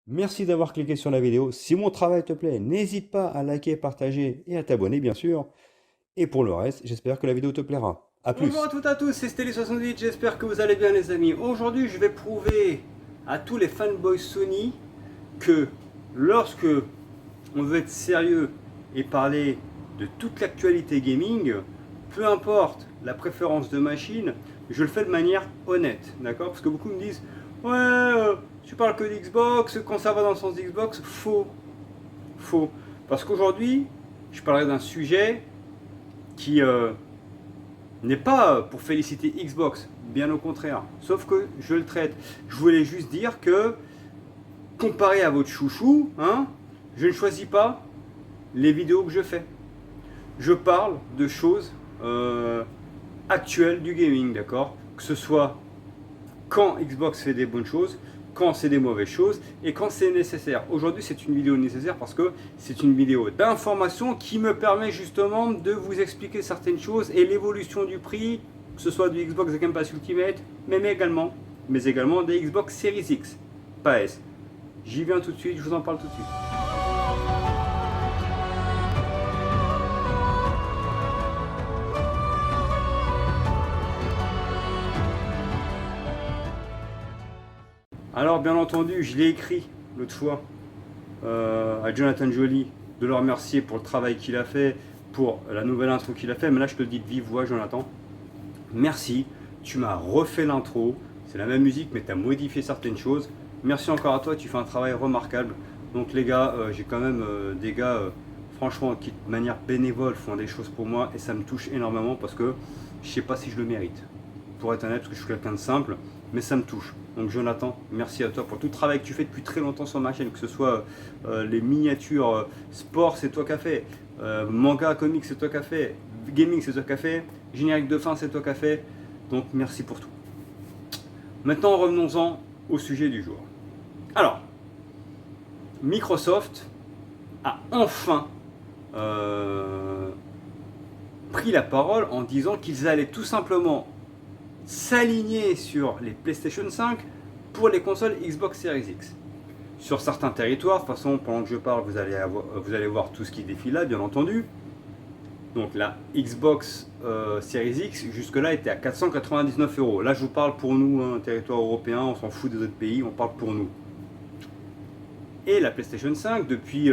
Merci d'avoir cliqué sur la vidéo. Si mon travail te plaît, n'hésite pas à liker, partager et à t'abonner, bien sûr. Et pour le reste, j'espère que la vidéo te plaira. A Bonjour à plus! toutes et à tous, c'est Stelly78, j'espère que vous allez bien les amis. Aujourd'hui je vais prouver à tous les fanboys Sony que lorsque on veut être sérieux et parler de toute l'actualité gaming, peu importe la préférence de machine, je le fais de manière honnête, d'accord? Parce que beaucoup me disent ouais, tu parles que d'Xbox, quand ça va dans le sens d'Xbox, faux, faux. Parce qu'aujourd'hui, je parlerai d'un sujet qui n'est pas pour féliciter Xbox, bien au contraire. Sauf que je le traite. Je voulais juste dire que, comparé à votre chouchou, hein, je ne choisis pas les vidéos que je fais. Je parle de choses actuelles du gaming, d'accord? Que ce soit quand Xbox fait des bonnes choses, quand c'est des mauvaises choses et quand c'est nécessaire. Aujourd'hui, c'est une vidéo nécessaire parce que c'est une vidéo d'information qui me permet justement de vous expliquer certaines choses et l'évolution du prix, que ce soit du Xbox Game Pass Ultimate, mais également des Xbox Series X, pas S. J'y viens tout de suite, je vous en parle tout de suite. Alors, bien entendu, je l'ai écrit l'autre fois à Jonathan Joly de le remercier pour le travail qu'il a fait, pour la nouvelle intro qu'il a fait. Mais là, je te le dis de vive voix, Jonathan. Merci, tu m'as refait l'intro. C'est la même musique, mais tu as modifié certaines choses. Merci encore à toi, tu fais un travail remarquable. Donc, les gars, j'ai quand même des gars, franchement, qui de manière bénévole font des choses pour moi et ça me touche énormément parce que je sais pas si je le mérite. Pour être honnête, parce que je suis quelqu'un de simple, mais ça me touche. Donc Jonathan, merci à toi pour tout le travail que tu fais depuis très longtemps sur ma chaîne, que ce soit les miniatures sport, c'est toi qui as fait, manga, comics, c'est toi qui as fait, gaming, c'est toi qui as fait, générique de fin, c'est toi qui as fait. Donc merci pour tout. Maintenant, revenons-en au sujet du jour. Alors, Microsoft a enfin pris la parole en disant qu'ils allaient tout simplement s'aligner sur les PlayStation 5 pour les consoles Xbox Series X. Sur certains territoires, de toute façon, pendant que je parle, vous allez voir tout ce qui défile là, bien entendu. Donc la Xbox Series X, jusque-là, était à 499 euros. Là, je vous parle pour nous, un territoire européen, on s'en fout des autres pays, on parle pour nous. Et la PlayStation 5, depuis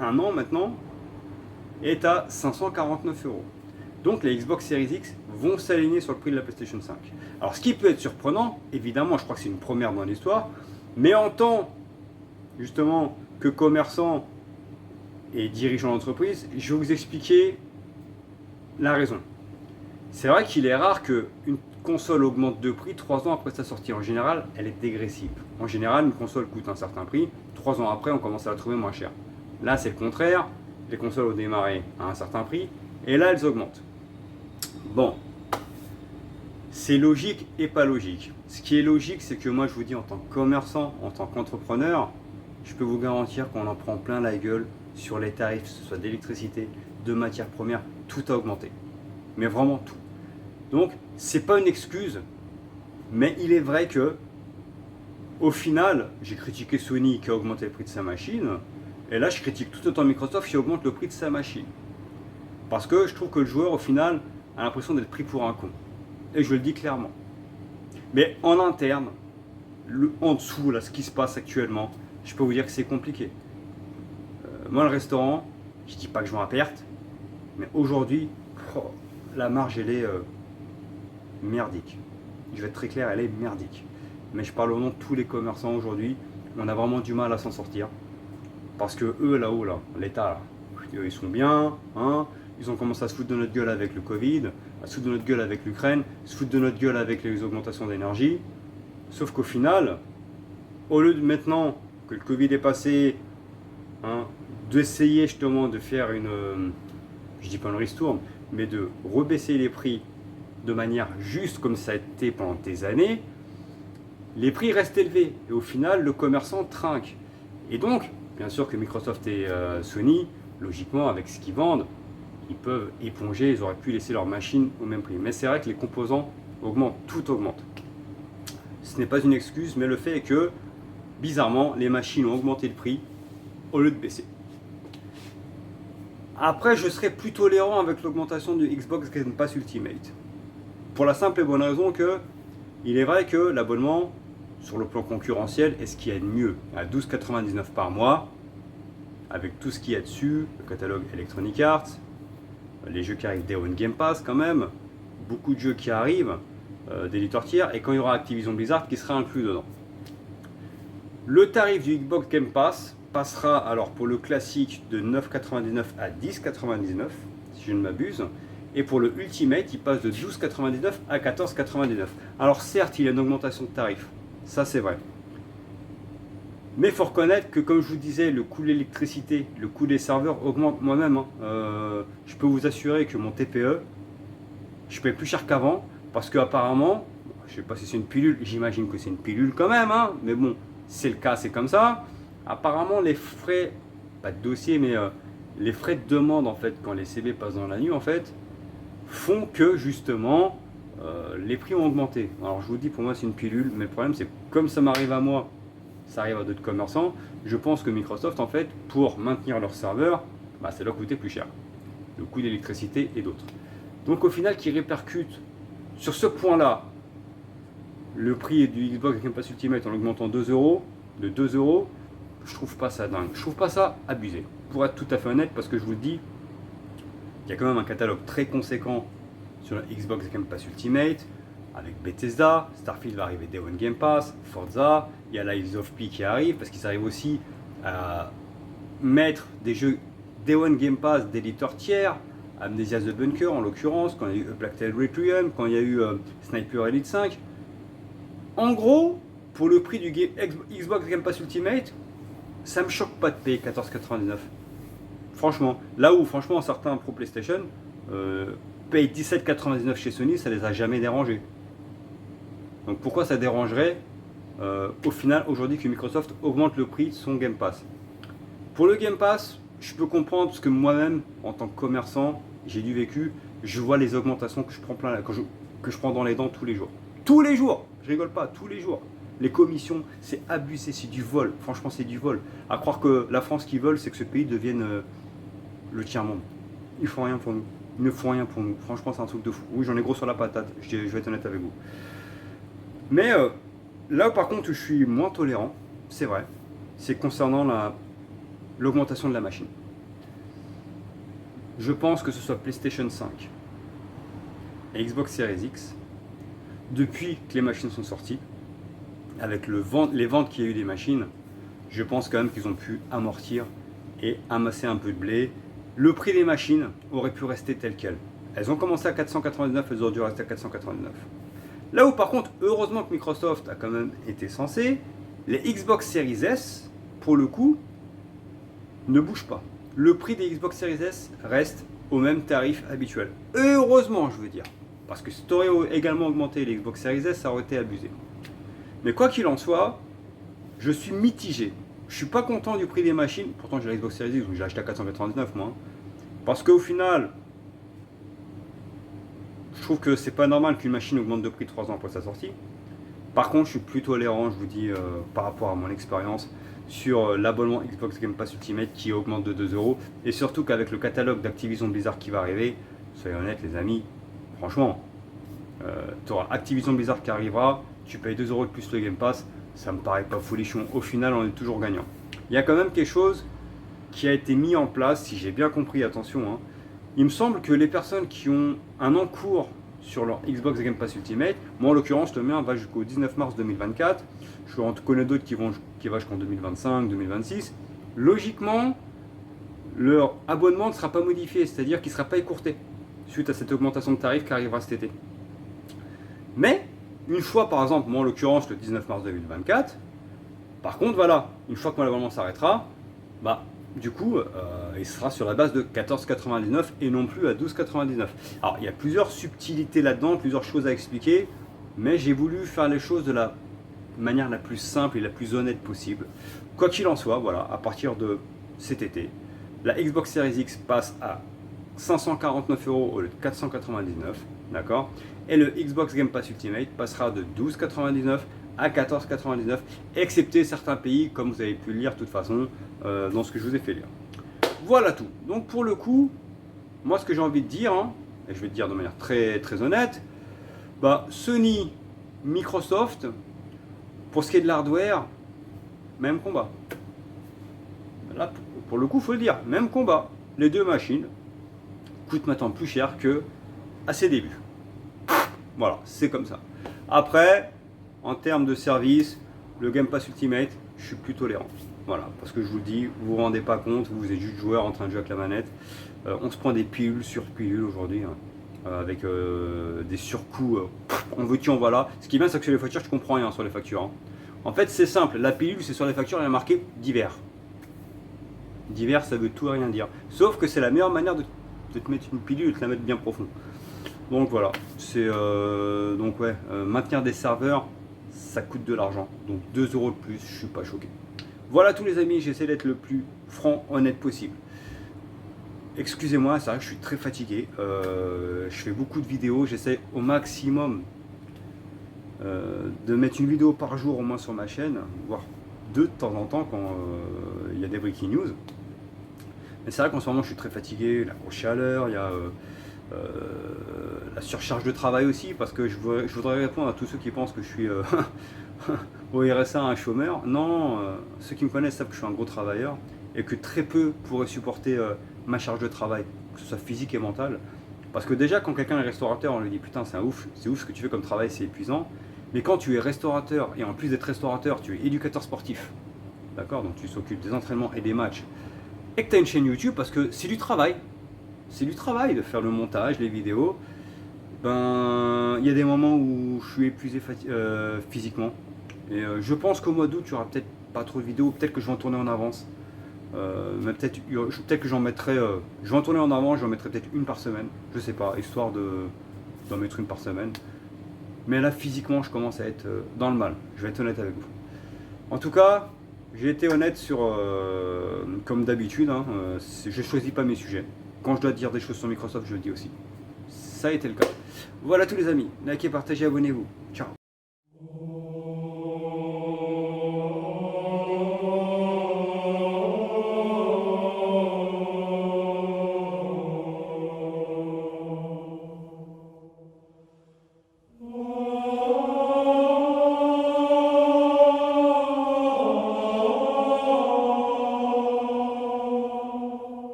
un an maintenant, est à 549 euros. Donc les Xbox Series X vont s'aligner sur le prix de la PlayStation 5. Alors ce qui peut être surprenant, évidemment, je crois que c'est une première dans l'histoire, mais en tant justement que commerçant et dirigeant d'entreprise, je vais vous expliquer la raison. C'est vrai qu'il est rare qu'une console augmente de prix 3 ans après sa sortie. En général, elle est dégressive. En général, une console coûte un certain prix, 3 ans après, on commence à la trouver moins chère. Là, c'est le contraire. Les consoles ont démarré à un certain prix, et là, elles augmentent. Bon, c'est logique et pas logique. Ce qui est logique, c'est que moi je vous dis en tant que commerçant, en tant qu'entrepreneur, je peux vous garantir qu'on en prend plein la gueule sur les tarifs, que ce soit d'électricité, de matières premières, tout a augmenté. Mais vraiment tout. Donc, c'est pas une excuse, mais il est vrai que, au final, j'ai critiqué Sony qui a augmenté le prix de sa machine, et là je critique tout autant Microsoft qui augmente le prix de sa machine. Parce que je trouve que le joueur, au final, a l'impression d'être pris pour un con. Et je le dis clairement. Mais en interne, en dessous, là, ce qui se passe actuellement, je peux vous dire que c'est compliqué. Moi, le restaurant, je dis pas que je vais en perte, mais aujourd'hui, la marge, elle est merdique. Je vais être très clair, elle est merdique. Mais je parle au nom de tous les commerçants aujourd'hui. On a vraiment du mal à s'en sortir. Parce que eux, là-haut, là, l'État, là, ils sont bien, hein. Ils ont commencé à se foutre de notre gueule avec le Covid, à se foutre de notre gueule avec l'Ukraine, se foutre de notre gueule avec les augmentations d'énergie. Sauf qu'au final, au lieu de maintenant que le Covid est passé, hein, d'essayer justement de faire une, je dis pas une ristourne, mais de rebaisser les prix de manière juste comme ça a été pendant des années, les prix restent élevés. Et au final, le commerçant trinque. Et donc, bien sûr que Microsoft et Sony, logiquement, avec ce qu'ils vendent, ils peuvent éponger, ils auraient pu laisser leur machine au même prix. Mais c'est vrai que les composants augmentent, tout augmente. Ce n'est pas une excuse, mais le fait est que bizarrement, les machines ont augmenté le prix au lieu de baisser. Après, je serais plus tolérant avec l'augmentation du Xbox Game Pass Ultimate. Pour la simple et bonne raison que, il est vrai que l'abonnement, sur le plan concurrentiel, est ce qu'il y a de mieux. À 12,99 par mois, avec tout ce qu'il y a dessus, le catalogue Electronic Arts, les jeux qui arrivent Day One Game Pass quand même, beaucoup de jeux qui arrivent, d'éditeurs tiers, et quand il y aura Activision Blizzard qui sera inclus dedans. Le tarif du Xbox Game Pass passera alors pour le classique de 9,99 à 10,99 si je ne m'abuse, et pour le Ultimate il passe de 12,99 à 14,99. Alors certes il y a une augmentation de tarif, ça c'est vrai. Mais il faut reconnaître que comme je vous disais, le coût de l'électricité, le coût des serveurs augmente moi-même. Je peux vous assurer que mon TPE, je paye plus cher qu'avant, parce que apparemment, je ne sais pas si c'est une pilule, j'imagine que c'est une pilule quand même, mais bon, c'est le cas, c'est comme ça. Apparemment, les frais, pas de dossier, mais les frais de demande, en fait, quand les CB passent dans la nuit, en fait, font que, justement, les prix ont augmenté. Alors, je vous dis, pour moi, c'est une pilule, mais le problème, c'est que comme ça m'arrive à moi, ça arrive à d'autres commerçants, je pense que Microsoft, en fait, pour maintenir leur serveur, ça leur coûtait plus cher. Le coût d'électricité et d'autres. Donc, au final, qui répercute sur ce point-là, le prix du Xbox Game Pass Ultimate en augmentant 2 €, de 2 €, je trouve pas ça dingue. Je trouve pas ça abusé. Pour être tout à fait honnête, parce que je vous le dis, il y a quand même un catalogue très conséquent sur le Xbox Game Pass Ultimate, avec Bethesda, Starfield va arriver Day One Game Pass, Forza, il y a Lies of P qui arrive, parce qu'ils arrivent aussi à mettre des jeux Day One Game Pass d'éditeurs tiers, Amnesia The Bunker en l'occurrence, quand il y a eu A Plague Tale Requiem, quand il y a eu Sniper Elite 5. En gros, pour le prix du Xbox Game Pass Ultimate, ça me choque pas de payer 14,99. Franchement, là où franchement certains pro PlayStation payent 17,99 chez Sony, ça les a jamais dérangés. Donc pourquoi ça dérangerait au final aujourd'hui que Microsoft augmente le prix de son Game Pass? Pour le Game Pass, je peux comprendre parce que moi-même, en tant que commerçant, j'ai du vécu, je vois les augmentations que je prends que je prends dans les dents tous les jours. Tous les jours, je rigole pas, tous les jours. Les commissions, c'est abusé, c'est du vol. Franchement, c'est du vol. À croire que la France qui veut, c'est que ce pays devienne le tiers-monde. Ils font rien pour nous. Ils ne font rien pour nous. Franchement, c'est un truc de fou. Oui, j'en ai gros sur la patate. Je vais être honnête avec vous. Mais là, par contre, où je suis moins tolérant, c'est vrai, c'est concernant l'augmentation de la machine. Je pense que ce soit PlayStation 5 et Xbox Series X, depuis que les machines sont sorties, avec les ventes qu'il y a eu des machines, je pense quand même qu'ils ont pu amortir et amasser un peu de blé. Le prix des machines aurait pu rester tel quel. Elles ont commencé à 499, elles auraient dû rester à 499. Là où par contre, heureusement que Microsoft a quand même été censé, les Xbox Series S, pour le coup, ne bougent pas. Le prix des Xbox Series S reste au même tarif habituel. Heureusement, je veux dire. Parce que si tu aurais également augmenté les Xbox Series S, ça aurait été abusé. Mais quoi qu'il en soit, je suis mitigé. Je suis pas content du prix des machines. Pourtant, j'ai la Xbox Series X, donc j'ai acheté à 499 moi. Parce qu'au final, je trouve que c'est pas normal qu'une machine augmente de prix 3 ans après sa sortie. Par contre, je suis plus tolérant, je vous dis, par rapport à mon expérience, sur l'abonnement Xbox Game Pass Ultimate qui augmente de 2 €. Et surtout qu'avec le catalogue d'Activision Blizzard qui va arriver, soyez honnêtes les amis, franchement, tu auras Activision Blizzard qui arrivera, tu payes 2 € de plus le Game Pass, ça me paraît pas folichon. Au final, on est toujours gagnant. Il y a quand même quelque chose qui a été mis en place, si j'ai bien compris, attention. Il me semble que les personnes qui ont un encours sur leur Xbox Game Pass Ultimate, moi en l'occurrence, le mien va jusqu'au 19 mars 2024. Je connais d'autres qui vont jusqu'en 2025, 2026. Logiquement, leur abonnement ne sera pas modifié, c'est-à-dire qu'il ne sera pas écourté suite à cette augmentation de tarif qui arrivera cet été. Mais, une fois par exemple, moi en l'occurrence le 19 mars 2024, par contre voilà, une fois que mon abonnement s'arrêtera, du coup, il sera sur la base de 14,99 et non plus à 12,99. Alors, il y a plusieurs subtilités là-dedans, plusieurs choses à expliquer, mais j'ai voulu faire les choses de la manière la plus simple et la plus honnête possible. Quoi qu'il en soit, voilà, à partir de cet été, la Xbox Series X passe à 549 € au lieu de 499, d'accord? Et le Xbox Game Pass Ultimate passera de 12,99 à 14,99, excepté certains pays, comme vous avez pu le lire de toute façon dans ce que je vous ai fait lire. Voilà tout. Donc pour le coup, moi ce que j'ai envie de dire, hein, et je vais te dire de manière très, très honnête, bah, Sony, Microsoft, pour ce qui est de l'hardware, même combat. Là, pour le coup, il faut le dire, même combat. Les deux machines coûtent maintenant plus cher que à ses débuts. Voilà, c'est comme ça. Après, en termes de service, le Game Pass Ultimate, je suis plus tolérant. Voilà, parce que je vous le dis, vous vous rendez pas compte, vous êtes juste joueur en train de jouer avec la manette. On se prend des pilules sur pilules aujourd'hui, hein, avec des surcoûts. On veut-tu, on voilà. Ce qui est bien, c'est que sur les factures, je comprends rien sur les factures. Hein. En fait, c'est simple, la pilule, c'est sur les factures, il y a marqué divers. Divers, ça veut tout et rien dire. Sauf que c'est la meilleure manière de te mettre une pilule et de te la mettre bien profond. Donc voilà, c'est donc ouais, maintenir des serveurs, ça coûte de l'argent. Donc 2 € de plus, je suis pas choqué. Voilà tous les amis, j'essaie d'être le plus franc, honnête possible. Excusez-moi, c'est vrai que je suis très fatigué. Je fais beaucoup de vidéos, j'essaie au maximum de mettre une vidéo par jour au moins sur ma chaîne, voire deux de temps en temps quand il y a des breaking news. Mais c'est vrai qu'en ce moment je suis très fatigué, la grosse chaleur, il y a la surcharge de travail aussi, parce que je voudrais répondre à tous ceux qui pensent que je suis au RSA un chômeur. Non, ceux qui me connaissent savent que je suis un gros travailleur et que très peu pourraient supporter ma charge de travail, que ce soit physique et mentale. Parce que déjà, quand quelqu'un est restaurateur, on lui dit putain, c'est ouf ce que tu fais comme travail, c'est épuisant. Mais quand tu es restaurateur, et en plus d'être restaurateur, tu es éducateur sportif, d'accord, donc tu s'occupes des entraînements et des matchs, et que tu as une chaîne YouTube, parce que c'est du travail. C'est du travail de faire le montage, les vidéos. Ben, il y a des moments où je suis épuisé physiquement. Et je pense qu'au mois d'août, il n'y aura peut-être pas trop de vidéos. Peut-être que je vais en tourner en avance. Mais peut-être que j'en mettrai. Je vais en tourner en avant, j'en mettrai peut-être une par semaine. Je sais pas, histoire d'en mettre une par semaine. Mais là, physiquement, je commence à être dans le mal. Je vais être honnête avec vous. En tout cas, j'ai été honnête sur. Comme d'habitude, hein, je ne choisis pas mes sujets. Quand je dois dire des choses sur Microsoft, je le dis aussi. Ça a été le cas. Voilà tous les amis. Likez, partagez, abonnez-vous. Ciao.